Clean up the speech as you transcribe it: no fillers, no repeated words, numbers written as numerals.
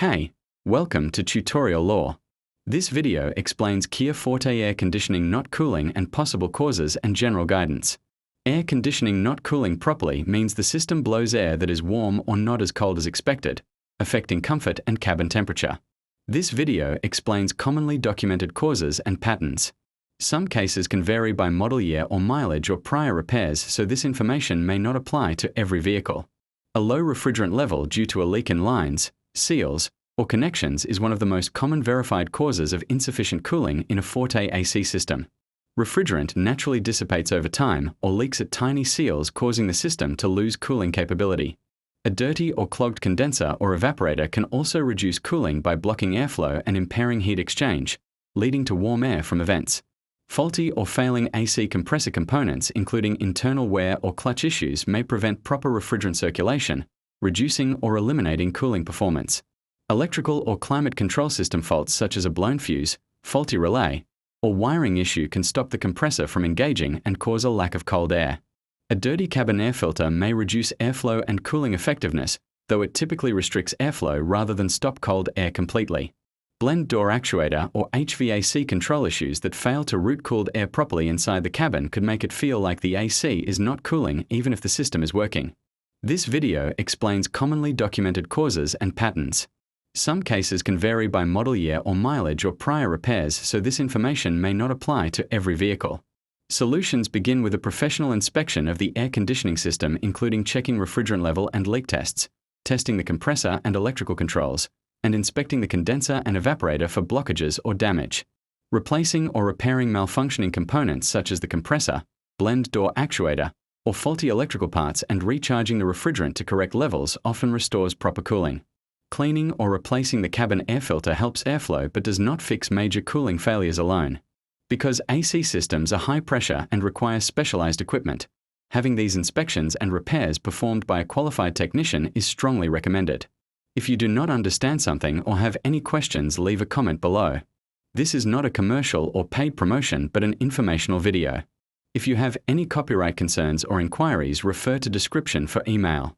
Hey, welcome to Tutorial Law. This video explains Kia Forte air conditioning not cooling and possible causes and general guidance. Air conditioning not cooling properly means the system blows air that is warm or not as cold as expected, affecting comfort and cabin temperature. This video explains commonly documented causes and patterns. Some cases can vary by model year or mileage or prior repairs, so this information may not apply to every vehicle. A low refrigerant level due to a leak in lines, seals, or connections is one of the most common verified causes of insufficient cooling in a Forte AC system. Refrigerant naturally dissipates over time or leaks at tiny seals, causing the system to lose cooling capability. A dirty or clogged condenser or evaporator can also reduce cooling by blocking airflow and impairing heat exchange, leading to warm air from vents. Faulty or failing AC compressor components, including internal wear or clutch issues, may prevent proper refrigerant circulation, reducing or eliminating cooling performance. Electrical or climate control system faults such as a blown fuse, faulty relay, or wiring issue can stop the compressor from engaging and cause a lack of cold air. A dirty cabin air filter may reduce airflow and cooling effectiveness, though it typically restricts airflow rather than stop cold air completely. Blend door actuator or HVAC control issues that fail to route cooled air properly inside the cabin could make it feel like the AC is not cooling even if the system is working. This video explains commonly documented causes and patterns. Some cases can vary by model year or mileage or prior repairs, so this information may not apply to every vehicle. Solutions begin with a professional inspection of the air conditioning system, including checking refrigerant level and leak tests, testing the compressor and electrical controls, and inspecting the condenser and evaporator for blockages or damage. Replacing or repairing malfunctioning components such as the compressor, blend door actuator, or faulty electrical parts and recharging the refrigerant to correct levels often restores proper cooling. Cleaning or replacing the cabin air filter helps airflow but does not fix major cooling failures alone. Because AC systems are high pressure and require specialized equipment, having these inspections and repairs performed by a qualified technician is strongly recommended. If you do not understand something or have any questions, leave a comment below. This is not a commercial or paid promotion but an informational video. If you have any copyright concerns or inquiries, refer to description for email.